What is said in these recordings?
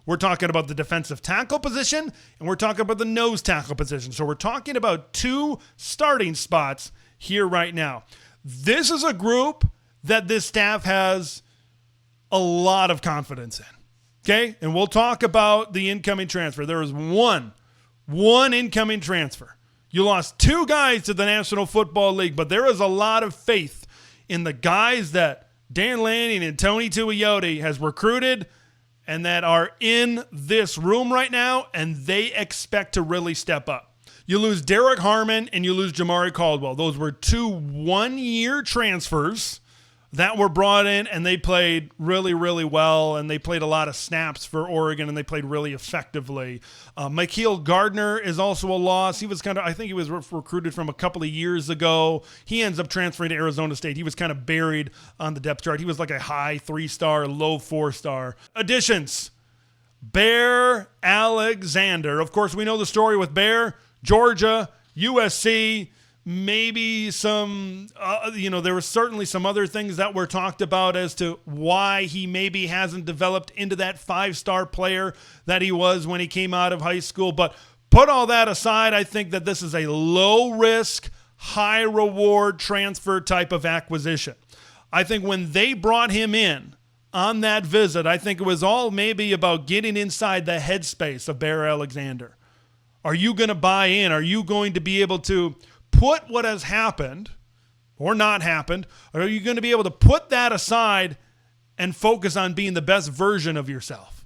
We're talking about the defensive tackle position, and we're talking about the nose tackle position. So we're talking about 2 starting spots here right now. This is a group that this staff has a lot of confidence in. Okay? And we'll talk about the incoming transfer. There is one incoming transfer. You lost 2 guys to the National Football League, but there is a lot of faith in the guys that Dan Lanning and Tony Tuioti has recruited and that are in this room right now, and they expect to really step up. You lose Derek Harmon and you lose Jamari Caldwell. Those were 2 one-year transfers that were brought in, and they played really, really well, and they played a lot of snaps for Oregon, and they played really effectively. Mykeel Gardner is also a loss. He was I think he was recruited from a couple of years ago. He ends up transferring to Arizona State. He was kind of buried on the depth chart. He was like a high 3-star, low 4-star. Additions: Bear Alexander. Of course, we know the story with Bear. Georgia, USC, maybe some, there were certainly some other things that were talked about as to why he maybe hasn't developed into that 5-star player that he was when he came out of high school. But put all that aside, I think that this is a low-risk, high-reward transfer type of acquisition. I think when they brought him in on that visit, I think it was all maybe about getting inside the headspace of Bear Alexander. Are you going to buy in? Are you going to be able to put what has happened or not happened? Or are you going to be able to put that aside and focus on being the best version of yourself?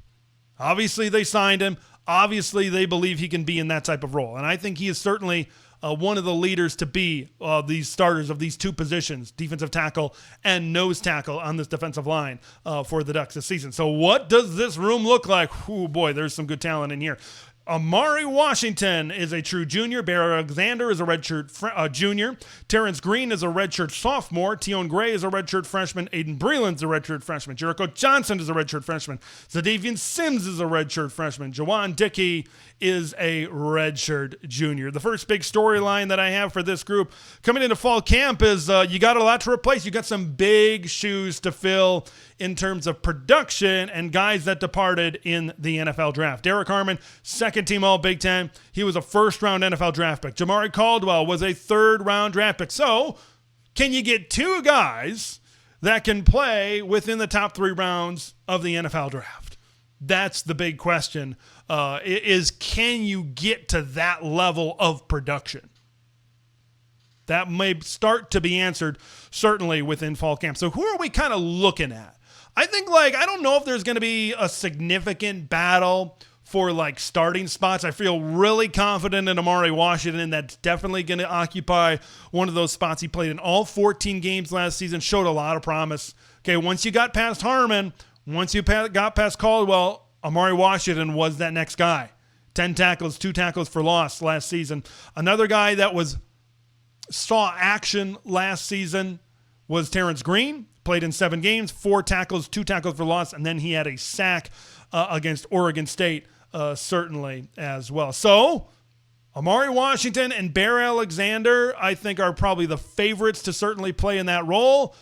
Obviously, they signed him. Obviously, they believe he can be in that type of role. And I think he is certainly one of the leaders to be these starters of these 2 positions, defensive tackle and nose tackle on this defensive line for the Ducks this season. So what does this room look like? Oh, boy, there's some good talent in here. Amari Washington is a true junior. Bear Alexander is a redshirt junior. Terrence Green is a redshirt sophomore. Tion Gray is a redshirt freshman. Aiden Breland's a redshirt freshman. Jericho Johnson is a redshirt freshman. Zadavian Sims is a redshirt freshman. Jawan Dickey is a redshirt junior. The first big storyline that I have for this group coming into fall camp is you got a lot to replace. You got some big shoes to fill in terms of production and guys that departed in the NFL draft. Derek Harmon, second-team All-Big Ten. He was a first-round NFL draft pick. Jamari Caldwell was a third-round draft pick. So, can you get 2 guys that can play within the top 3 rounds of the NFL draft? That's the big question, is can you get to that level of production? That may start to be answered, certainly, within fall camp. So who are we kind of looking at? I think, I don't know if there's going to be a significant battle for, starting spots. I feel really confident in Amari Washington. That's definitely going to occupy one of those spots. He played in all 14 games last season, showed a lot of promise. Okay, once you got past Harmon, once you got past Caldwell, Amari Washington was that next guy. 10 tackles, 2 tackles for loss last season. Another guy that saw action last season was Terrence Green. Played in 7 games, 4 tackles, 2 tackles for loss, and then he had a sack against Oregon State, certainly, as well. So, Amari Washington and Bear Alexander, I think, are probably the favorites to certainly play in that role.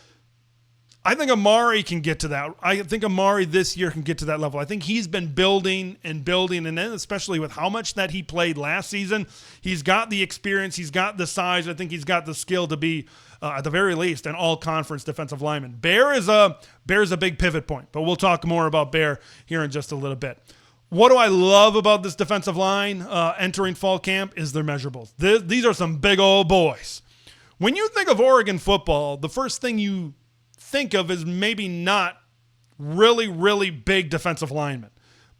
I think Amari can get to that. I think Amari this year can get to that level. I think he's been building, and then especially with how much that he played last season, he's got the experience, he's got the size, I think he's got the skill to be, at the very least, an all-conference defensive lineman. Bear's a big pivot point, but we'll talk more about Bear here in just a little bit. What do I love about this defensive line entering fall camp is their measurables. These are some big old boys. When you think of Oregon football, the first thing you think of is maybe not really, really big defensive linemen.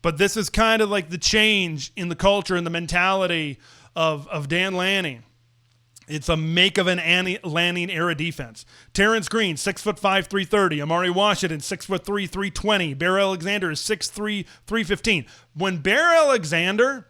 But this is kind of like the change in the culture and the mentality of Dan Lanning. It's a make of an Lanning era defense. Terrence Green, 6'5", 330. Amari Washington, 6'3", 320. Bear Alexander is 6'3", 315. When Bear Alexander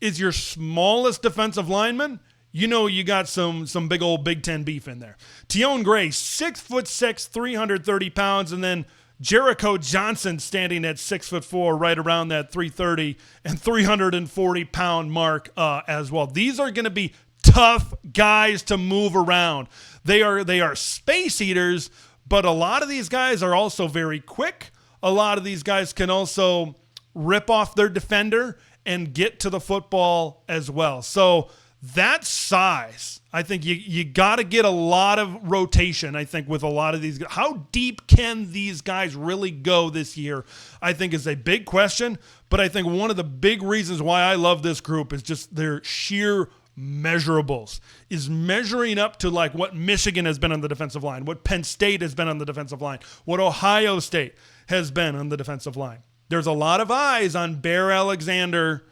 is your smallest defensive lineman, you know you got some big old Big Ten beef in there. Tion Gray, 6'6", 330 pounds, and then Jericho Johnson standing at 6'4", right around that 330 and 340 pound mark as well. These are going to be tough guys to move around. They are space eaters, but a lot of these guys are also very quick. A lot of these guys can also rip off their defender and get to the football as well. So that size, I think you got to get a lot of rotation, I think, with a lot of these. How deep can these guys really go this year, I think, is a big question. But I think one of the big reasons why I love this group is just their sheer measurables, is measuring up to like what Michigan has been on the defensive line, what Penn State has been on the defensive line, what Ohio State has been on the defensive line. There's a lot of eyes on Bear Alexander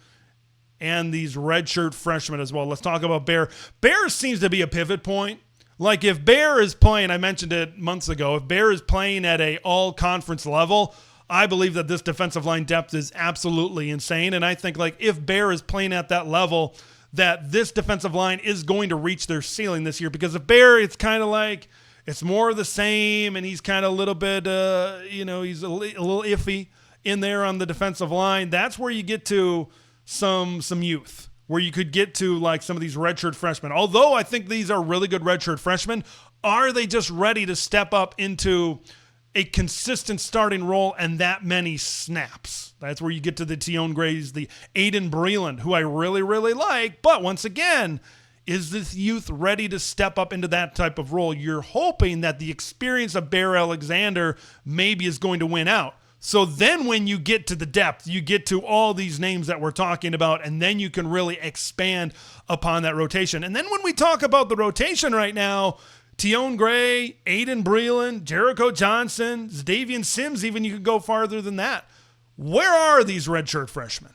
and these redshirt freshmen as well. Let's talk about Bear. Bear seems to be a pivot point. Like if Bear is playing, I mentioned it months ago, if Bear is playing at a all-conference level, I believe that this defensive line depth is absolutely insane. And I think like if Bear is playing at that level, that this defensive line is going to reach their ceiling this year. Because if Bear, it's kind of like, it's more of the same, and he's kind of a little bit, he's a little iffy in there on the defensive line. That's where you get to some youth, where you could get to like some of these redshirt freshmen. Although I think these are really good redshirt freshmen, are they just ready to step up into a consistent starting role and that many snaps? That's where you get to the Tion Grays, the Aiden Breland, who I really, really like. But once again, is this youth ready to step up into that type of role? You're hoping that the experience of Bear Alexander maybe is going to win out. So then when you get to the depth, you get to all these names that we're talking about, and then you can really expand upon that rotation. And then when we talk about the rotation right now, Tion Gray, Aiden Breland, Jericho Johnson, Zdavian Sims, even you could go farther than that. Where are these redshirt freshmen?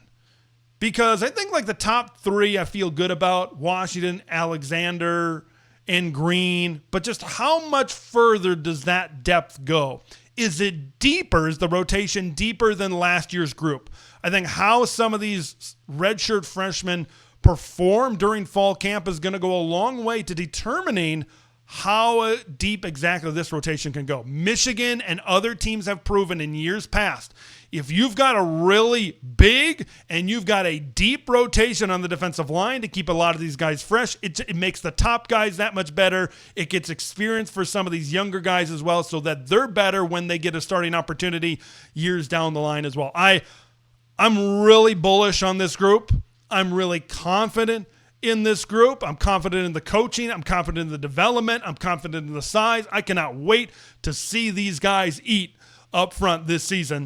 Because I think like the top three I feel good about, Washington, Alexander, and Green. But just how much further does that depth go? Is it deeper? Is the rotation deeper than last year's group? I think how some of these redshirt freshmen perform during fall camp is going to go a long way to determining how deep exactly this rotation can go. Michigan and other teams have proven in years past, if you've got a really big and you've got a deep rotation on the defensive line to keep a lot of these guys fresh, it makes the top guys that much better. It gets experience for some of these younger guys as well, so that they're better when they get a starting opportunity years down the line as well. I'm really bullish on this group. I'm really confident in this group. I'm confident in the coaching. I'm confident in the development. I'm confident in the size. I cannot wait to see these guys eat up front this season